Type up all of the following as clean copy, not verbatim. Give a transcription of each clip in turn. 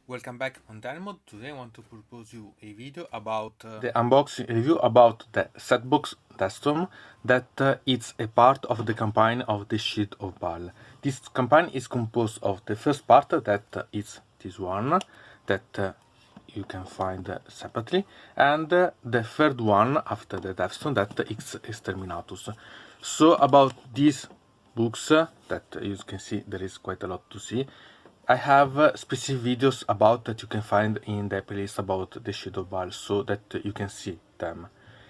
Welcome back on Dynamo. Today I want to propose you a video about the unboxing review about the Setbox Deathstorm that it's a part of the campaign of the Shield of Baal. This campaign is composed of the first part that is this one that you can find separately, and the third one after the Deathstorm that is Exterminatus. So about these books that you can see there is quite a lot to see. I have specific videos about that you can find in the playlist about the Shield of Baal so that you can see them.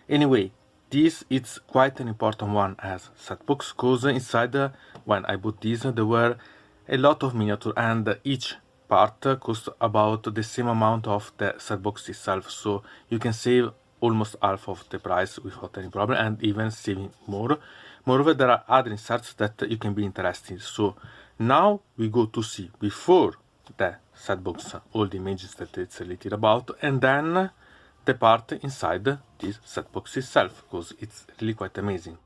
Anyway, this is quite an important one as Setbox because inside when I bought this there were a lot of miniature and each part cost about the same amount of the Setbox itself, so you can save almost half of the price without any problem and even saving more. Moreover, there are other inserts that you can be interested. So now we go to see before the setbox all the images that it's related about, and then the part inside this setbox itself, because it's really quite amazing.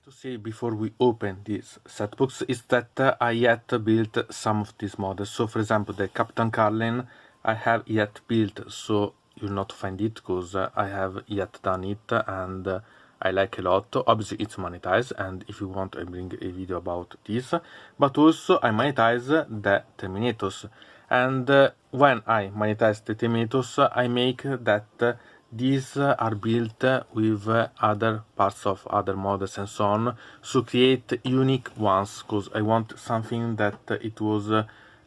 To say before we open this setbox is that I yet built some of these models. So for example the Captain Carlin I have yet built, so you'll not find it because I have yet done it and I like a lot. Obviously it's monetized, and if you want I bring a video about this, but also I monetize the Terminators, and when I monetize the Terminators I make that these are built with other parts of other models and so on, so create unique ones because I want something that it was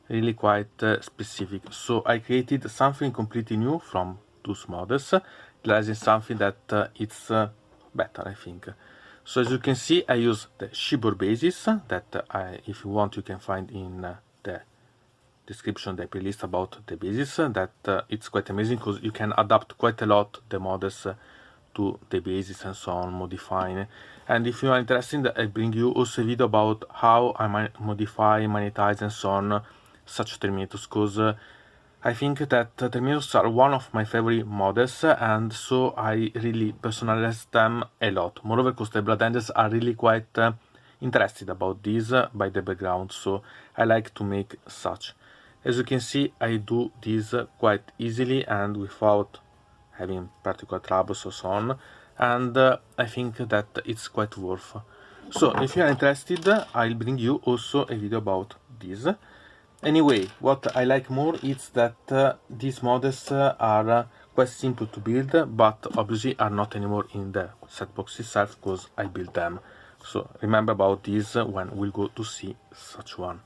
really quite specific. So I created something completely new from those models, realizing something that it's better, I think. So as you can see I use the shipboard basis that if you want you can find in the description the playlist about the basis, that it's quite amazing because you can adapt quite a lot the models to the basis and so on, modifying. And if you are interested I bring you also a video about how I modify, monetize and so on such Terminators, because I think that Terminators are one of my favorite models, and so I really personalize them a lot. Moreover, because the Blood Angels are really quite interested about this by the background, so I like to make such. As you can see, I do this quite easily and without having particular troubles or so on, and I think that it's quite worth. So if you are interested, I'll bring you also a video about this. Anyway, what I like more is that these models are quite simple to build, but obviously are not anymore in the setbox itself because I built them. So remember about this when we'll go to see such one.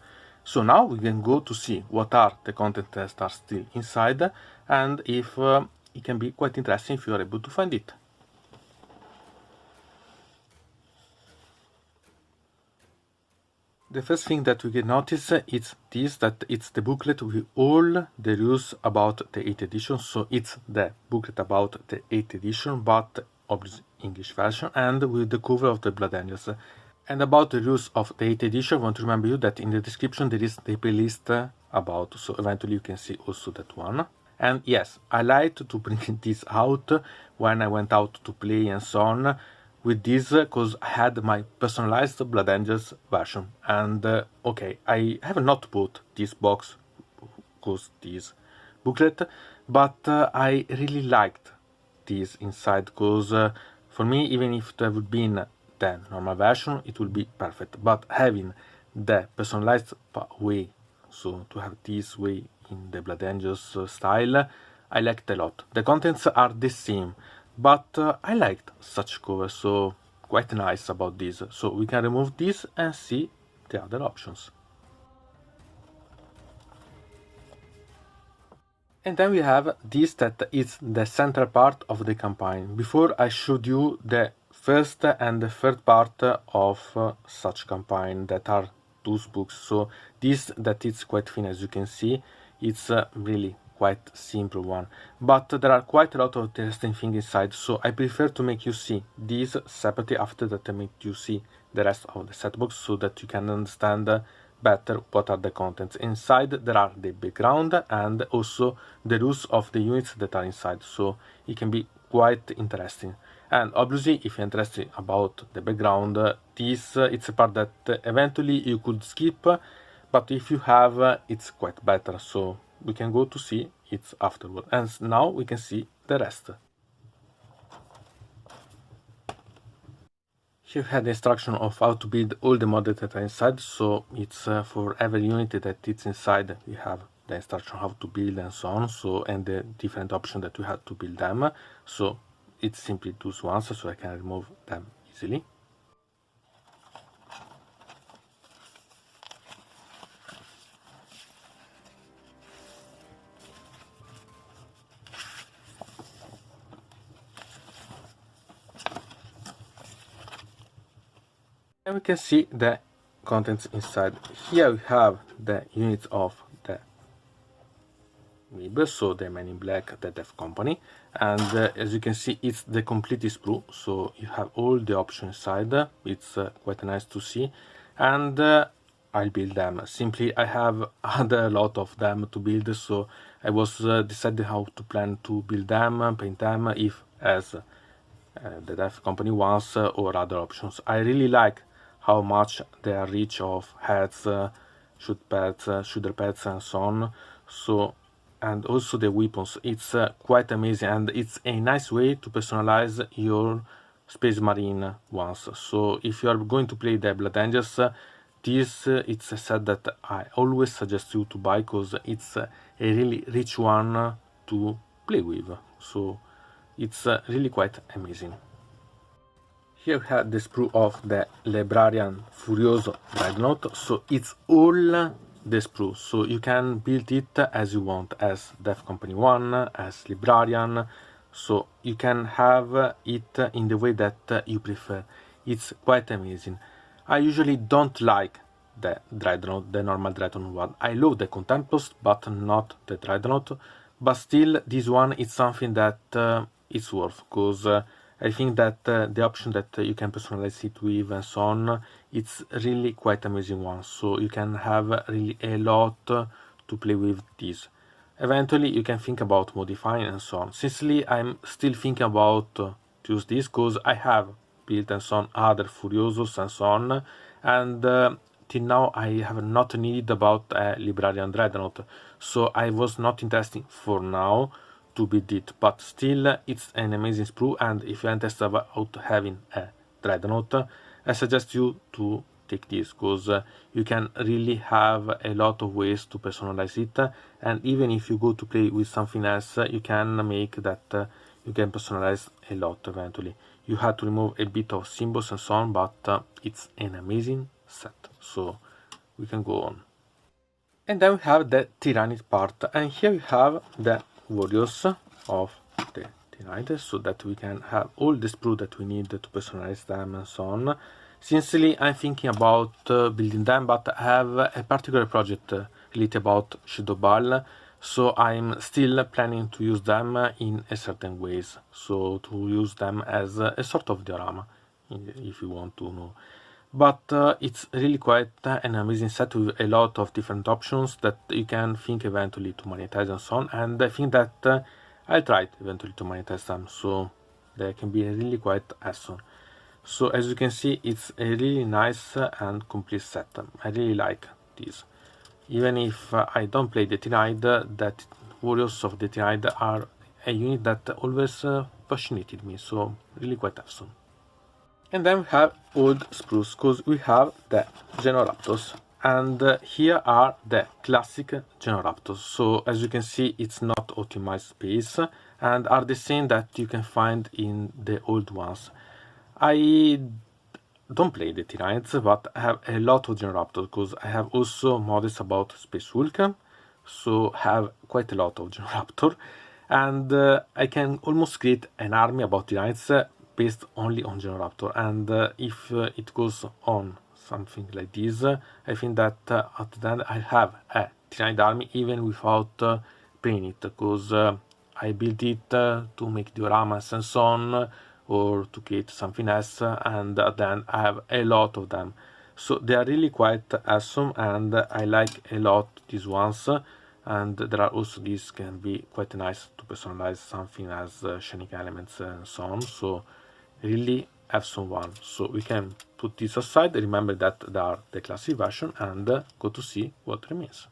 So now we can go to see what are the content that are still inside, and if it can be quite interesting if you are able to find it. The first thing that we can notice is this, that it's the booklet with all the rules about the 8th edition. So it's the booklet about the 8th edition, but obviously English version, and with the cover of the Blood Angels. And about the rules of the 8th edition, I want to remember you that in the description there is the playlist about, so eventually you can see also that one. And yes, I liked to bring this out when I went out to play and so on with this, because I had my personalized Blood Angels version. And okay, I have not bought this box because this booklet, but I really liked this inside because for me, even if there would been the normal version, it will be perfect. But having the personalized way, so to have this way in the Blood Angels style, I liked a lot. The contents are the same. but I liked such cover, so quite nice about this. So we can remove this and see the other options. And then we have this that is the central part of the campaign. Before I showed you the first and the third part of such campaign that are those books. So this that is quite thin, as you can see, it's really quite simple one. But there are quite a lot of interesting things inside, so I prefer to make you see these separately after that I make you see the rest of the set box so that you can understand better what are the contents. Inside there are the background and also the rules of the units that are inside, so it can be quite interesting. And obviously if you're interested about the background, this it's a part that eventually you could skip, but if you have it's quite better, so we can go to see it afterward. And now we can see the rest. Here you have the instruction of how to build all the models that are inside, so it's for every unit that it's inside you have the instruction how to build and so on, so and the different options that you have to build them. So it's simply those ones, so I can remove them easily. And we can see the contents inside. Here we have the units of the MIB, so the Men in Black, the Death Company, and as you can see it's the complete sprue, so you have all the options inside. It's quite nice to see, and I'll build them. Simply I have had a lot of them to build, so I was deciding how to plan to build them, paint them, if as the Death Company wants or other options. I really like how much they are rich of heads, shooter pads and so on, so and also the weapons. It's quite amazing, and it's a nice way to personalize your Space Marine ones. So if you are going to play the Blood Angels, this it's a set that I always suggest you to buy, because it's a really rich one to play with, so it's really quite amazing. Here we have the sprue of the Librarian Furioso Dreadnought, so it's all the sprue, so you can build it as you want, as Death Company 1, as Librarian, so you can have it in the way that you prefer. It's quite amazing. I usually don't like the Dreadnought, the normal Dreadnought one. I love the Contemptus, but not the Dreadnought, but still this one is something that it's worth, because I think that the option that you can personalize it with and so on, it's really quite amazing one, so you can have really a lot to play with this. Eventually you can think about modifying and so on. Sincerely, I'm still thinking about to use this, because I have built and so on other Furiosos and so on, and till now I have not needed about a Librarian Dreadnought, so I was not interested for now to build it, but still it's an amazing sprue, and if you're interested about having a Dreadnought, I suggest you to take this, because you can really have a lot of ways to personalize it, and even if you go to play with something else, you can make that you can personalize a lot eventually. You have to remove a bit of symbols and so on, but it's an amazing set, so we can go on. And then we have the Tyranids part, and here we have the warriors of the Tyranids, so that we can have all the sprue that we need to personalize them and so on. Sincerely, I'm thinking about building them, but I have a particular project related about Shield of Baal, so I'm still planning to use them in a certain ways, so to use them as a sort of diorama, if you want to know. But it's really quite an amazing set with a lot of different options that you can think eventually to monetize and so on, and I think that I'll try eventually to monetize them, so they can be really quite awesome. So as you can see, it's a really nice and complete set. I really like this. Even if I don't play the Tyranid, that Warriors of the Tyranid are a unit that always fascinated me, so really quite awesome. And then we have old sprues, because we have the Genoraptors, and here are the classic Genoraptors. So as you can see, it's not optimized space. and are the same that you can find in the old ones. I don't play the Tyranids, but I have a lot of Genraptor because I have also models about Space Hulk, so have quite a lot of Genraptor, and I can almost create an army about Tyranids based only on Genraptor, and if it goes on something like this, I think that at the end I have a Tyranid army even without playing it, because I built it to make dioramas and so on, or to create something else, and then I have a lot of them. So they are really quite awesome, and I like a lot these ones. And there are also these can be quite nice to personalize something as shining elements and so on. So really awesome one. So we can put this aside. Remember that they are the classic version, and go to see what remains.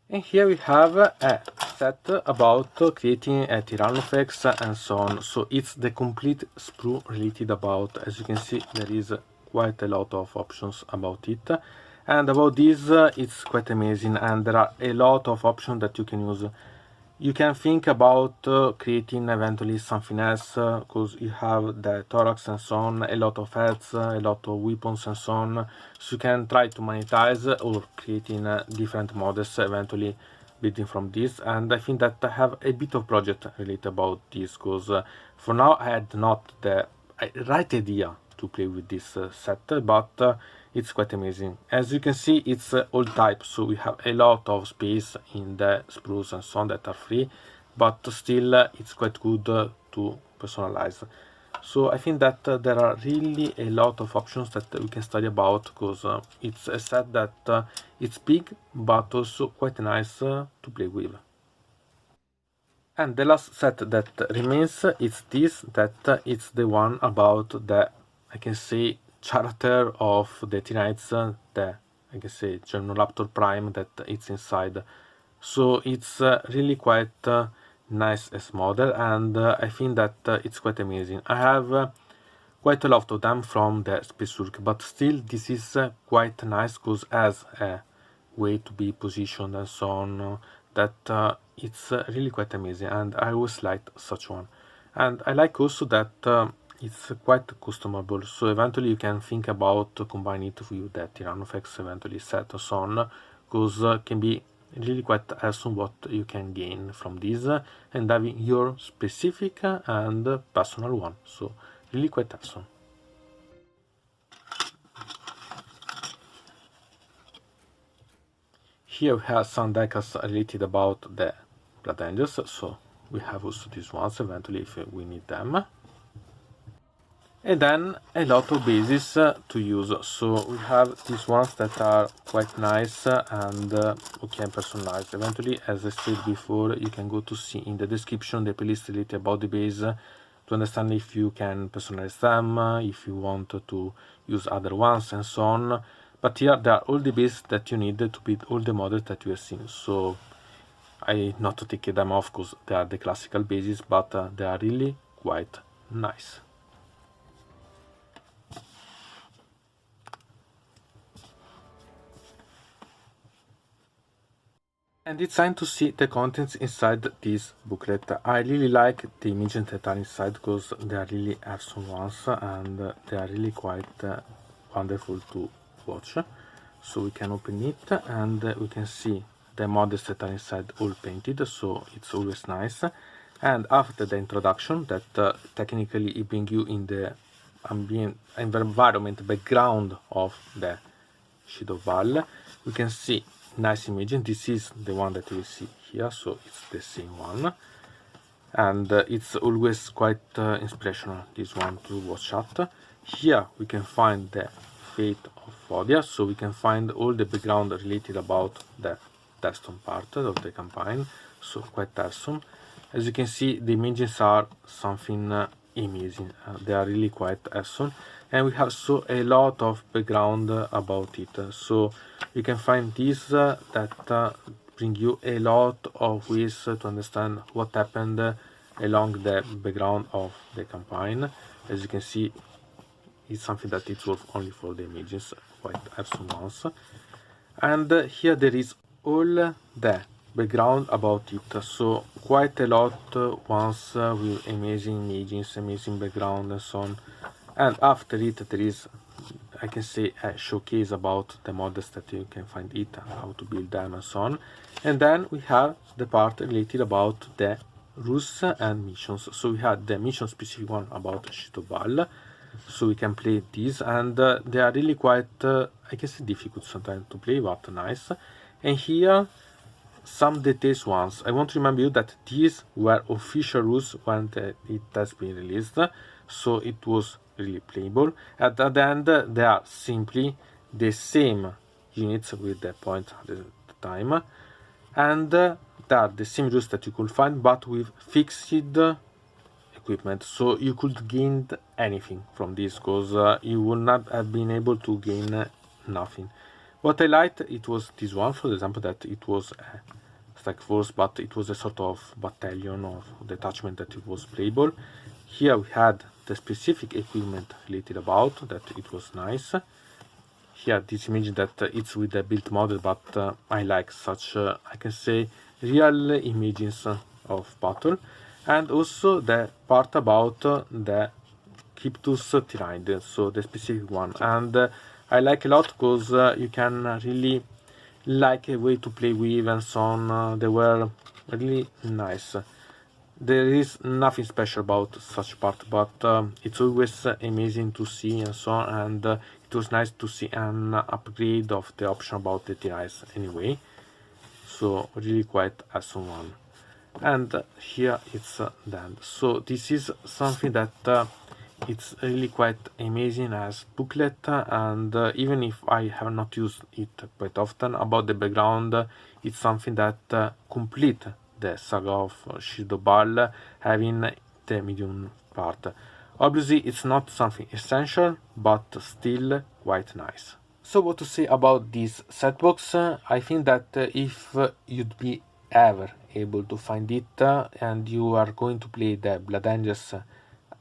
And here we have a set about creating a Tyrannofex and so on. So it's the complete sprue related about. As you can see, there is quite a lot of options about it. And about this, it's quite amazing, and there are a lot of options that you can use. You can think about creating eventually something else, because you have the thorax and so on, a lot of heads, a lot of weapons and so on. So you can try to monetize or creating different models eventually building from this. And I think that I have a bit of project related about this, because for now I had not the right idea to play with this set, but it's quite amazing. As you can see, it's all types, so we have a lot of space in the sprues and so on that are free, but still it's quite good to personalize. So I think that there are really a lot of options that we can study about, because it's a set that it's big but also quite nice to play with. And the last set that remains is this, that it's the one about the, I can say, character of the Tyranids, the, I can say, Gemnoraptor Prime that it's inside. So it's really quite nice as model, and I think that it's quite amazing. I have quite a lot of them from the Space Hulk, but still this is quite nice, because as a way to be positioned and so on, that it's really quite amazing, and I always liked such one. And I like also that it's quite customable, so eventually you can think about combining it with the Tyrannofex eventually set or so on, because can be really quite awesome what you can gain from this, and having your specific and personal one. So really quite awesome. Here we have some decks related about the Blood Angels, so we have also these ones eventually if we need them. And then a lot of bases to use, so we have these ones that are quite nice and we can personalize. Eventually, as I said before, you can go to see in the description the playlist related about the base to understand if you can personalize them, if you want to use other ones and so on. But here there are all the bases that you need to build all the models that you have seen. So I not to take them off because they are the classical bases, but they are really quite nice. And it's time to see the contents inside this booklet. I really like the images that are inside because they are really awesome ones and they are really quite wonderful to watch. So we can open it and we can see the models that are inside all painted, so it's always nice. And after the introduction that technically it brings you in the environment background of the Shield of Baal, we can see nice imaging. This is the one that we see here, so it's the same one, and it's always quite inspirational, this one to watch at. Here we can find the fate of Fodia, so we can find all the background related about the Deathstorm part of the campaign, so quite awesome. As you can see, the images are something amazing, they are really quite awesome. And we have so a lot of background about it, so you can find this that bring you a lot of ways to understand what happened along the background of the campaign. As you can see, it's something that it's worth only for the images, quite awesome ones. And here there is all the background about it. So quite a lot ones with amazing images, amazing background and so on. And after it there is, I can say, a showcase about the models that you can find it, how to build them and so on. And then we have the part related about the rules and missions. So we had the mission specific one about Shield of Baal, so we can play these, and they are really quite, I can say, difficult sometimes to play, but nice. And here some details ones. I want to remind you that these were official rules when it has been released, so it was really playable. At the end, they are simply the same units with the point at the time, and they are the same rules that you could find, but with fixed equipment, so you could gain anything from this, because you would not have been able to gain nothing. What I liked, it was this one, for example, that it was a strike force, but it was a sort of battalion or detachment that it was playable. Here we had the specific equipment related about that, it was nice. Here this image that it's with the built model, but I like such, I can say, real images of battle. And also the part about the Cryptus Tyranid, so the specific one. And I like a lot because you can really like a way to play with and so on. They were really nice. There is nothing special about such part, but it's always amazing to see and so on. And it was nice to see an upgrade of the option about the Tyrannids anyway. So really quite awesome one. And here it's the end. So this is something that it's really quite amazing as booklet, and even if I have not used it quite often, about the background, it's something that complete the saga of Shield of Baal, having the medium part. Obviously it's not something essential, but still quite nice. So what to say about this set box? I think that if you'd be ever able to find it and you are going to play the Blood Angels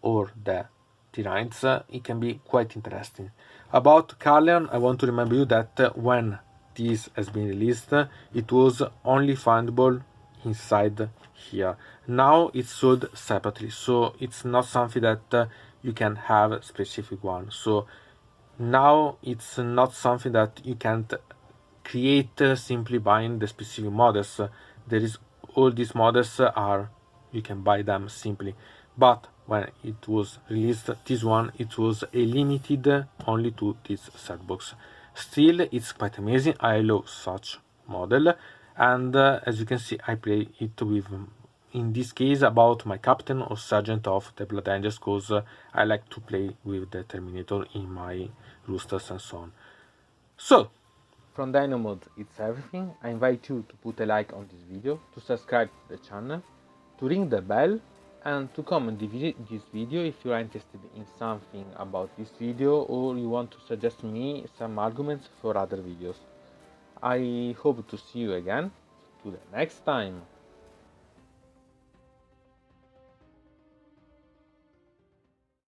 or the Tyranids, it can be quite interesting. About Carleon, I want to remind you that when this has been released, it was only findable inside here. Now it's sold separately, so it's not something that you can have a specific one. So now it's not something that you can't create simply buying the specific models. There is all these models are, you can buy them simply, but when it was released, this one, it was a limited only to this set box. Still, it's quite amazing. I love such model, and as you can see, I play it with, in this case, about my captain or sergeant of the Blood Angels, because I like to play with the Terminator in my roosters and so on. So from Dino Mode, it's everything. I invite you to put a like on this video, to subscribe to the channel, to ring the bell, and to comment this video if you are interested in something about this video, or you want to suggest me some arguments for other videos. I hope to see you again. To the next time.